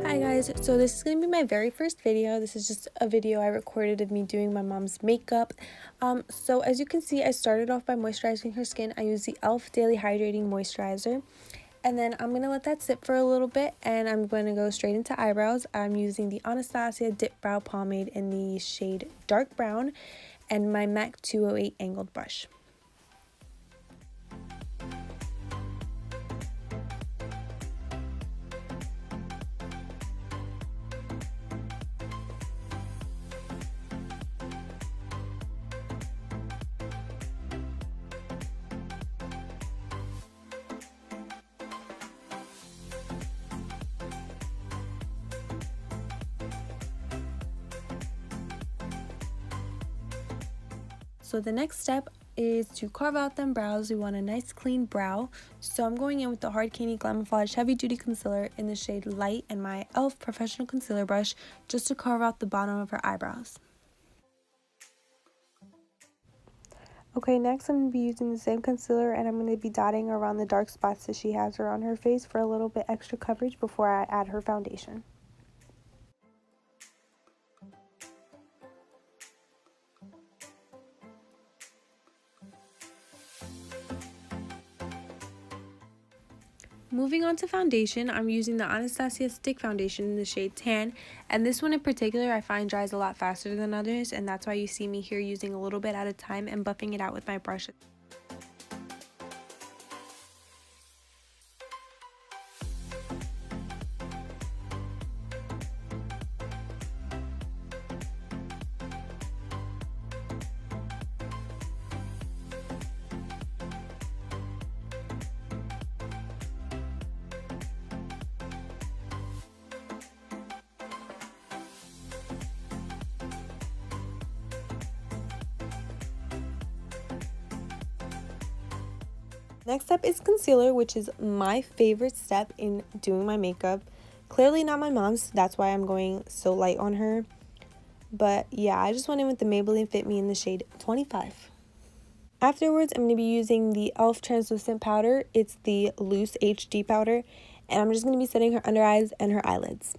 Hi guys, so this is going to be my very first video. This is just a video I recorded of me doing my mom's makeup. So as you can see, I started off by moisturizing her skin. I used the e.l.f. Daily Hydrating Moisturizer. And then I'm going to let that sit for a little bit and I'm going to go straight into eyebrows. I'm using the Anastasia Dip Brow Pomade in the shade Dark Brown and my MAC 208 Angled Brush. So the next step is to carve out them brows. We want a nice clean brow. So I'm going in with the Hard Candy Glamouflage Heavy Duty Concealer in the shade Light and my e.l.f. Professional Concealer Brush just to carve out the bottom of her eyebrows. Okay, next I'm going to be using the same concealer and I'm going to be dotting around the dark spots that she has around her face for a little bit extra coverage before I add her foundation. Moving on to foundation, I'm using the Anastasia Stick Foundation in the shade Tan, and this one in particular I find dries a lot faster than others, and that's why you see me here using a little bit at a time and buffing it out with my brush. Next up is concealer, which is my favorite step in doing my makeup. Clearly not my mom's, that's why I'm going so light on her. But yeah, I just went in with the Maybelline Fit Me in the shade 25. Afterwards, I'm going to be using the e.l.f. Translucent Powder. It's the Loose HD Powder. And I'm just going to be setting her under eyes and her eyelids.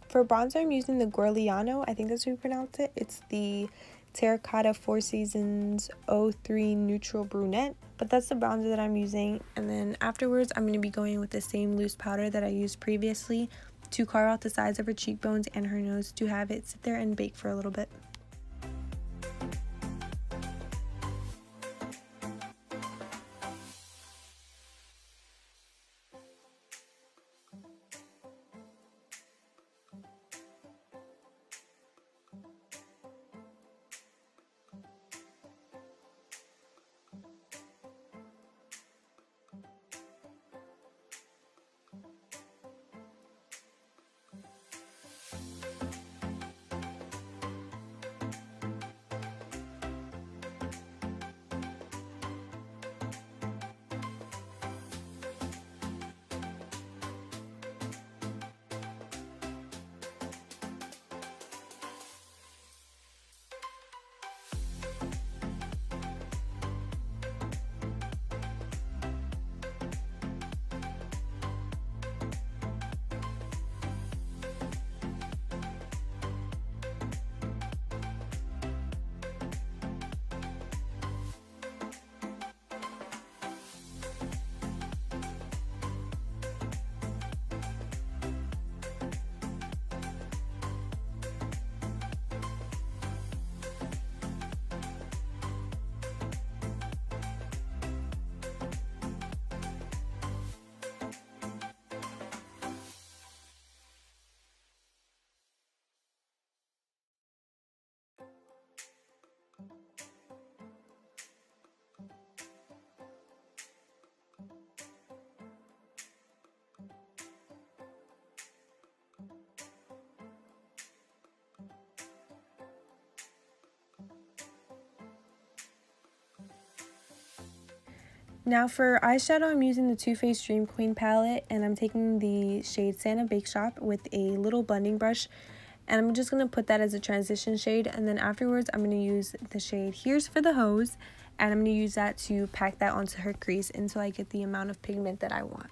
For bronzer, I'm using the Gorliano, I think that's how you pronounce it. It's the Terracotta 4 Seasons 03 Neutral Brunette. But that's the bronzer that I'm using. And then afterwards, I'm going to be going with the same loose powder that I used previously to carve out the sides of her cheekbones and her nose to have it sit there and bake for a little bit. Now for eyeshadow, I'm using the Too Faced Dream Queen palette, and I'm taking the shade Santa Bake Shop with a little blending brush, and I'm just going to put that as a transition shade, and then afterwards I'm going to use the shade Here's for the Hose, and I'm going to use that to pack that onto her crease until I get the amount of pigment that I want.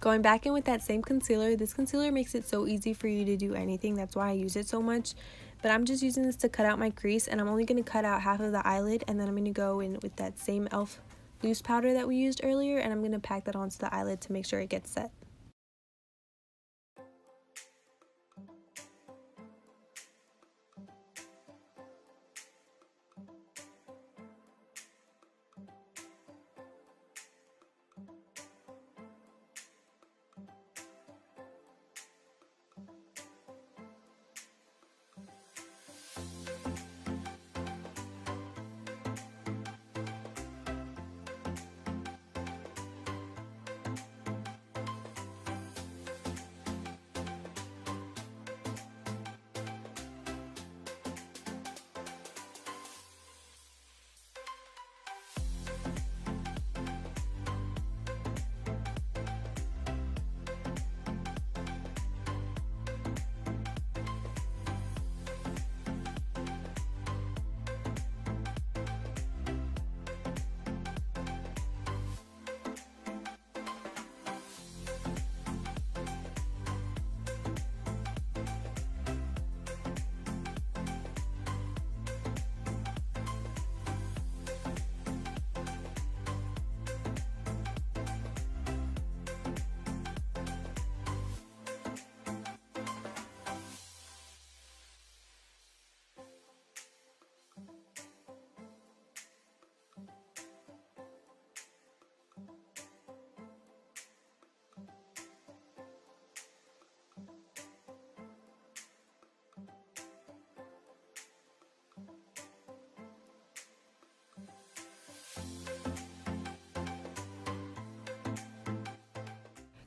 Going back in with that same concealer, this concealer makes it so easy for you to do anything. That's why I use it so much. But I'm just using this to cut out my crease, and I'm only going to cut out half of the eyelid, and then I'm going to go in with that same e.l.f. loose powder that we used earlier, and I'm going to pack that onto the eyelid to make sure it gets set.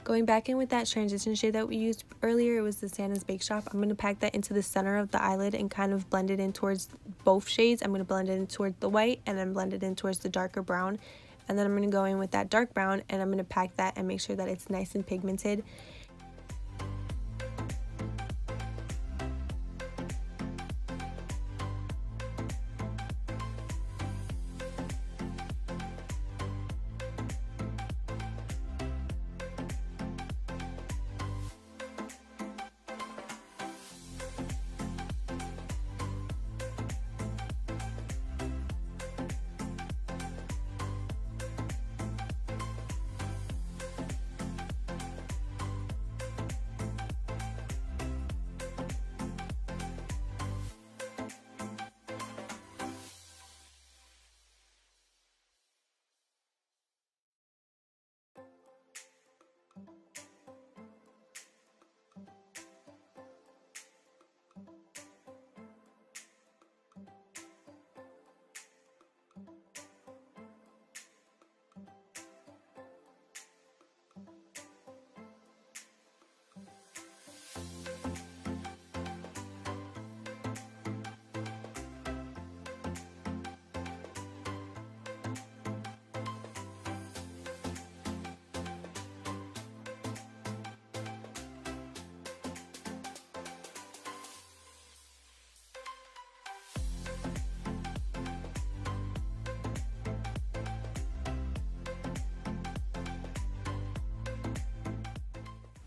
Going back in with that transition shade that we used earlier, it was the Santa's Bake Shop. I'm going to pack that into the center of the eyelid and kind of blend it in towards both shades. I'm going to blend it in towards the white and then blend it in towards the darker brown. And then I'm going to go in with that dark brown and I'm going to pack that and make sure that it's nice and pigmented.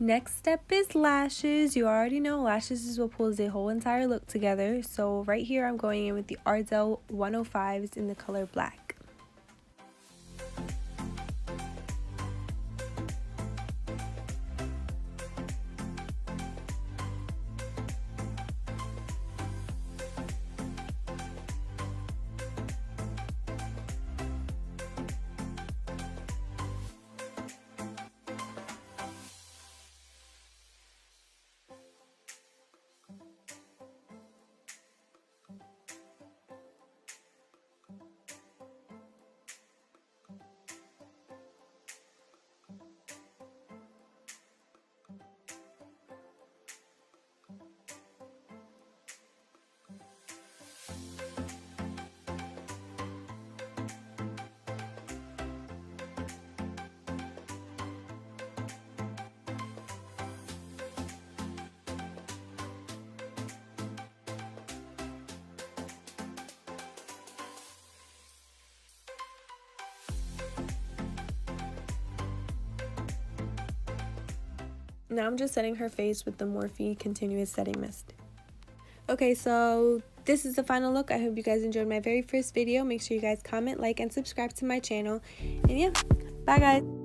Next step is lashes. You already know lashes is what pulls the whole entire look together. So right here I'm going in with the Ardell 105s in the color black. Now I'm just setting her face with the Morphe Continuous Setting Mist. Okay, so this is the final look. I hope you guys enjoyed my very first video. Make sure you guys comment, like, and subscribe to my channel. And yeah, bye guys.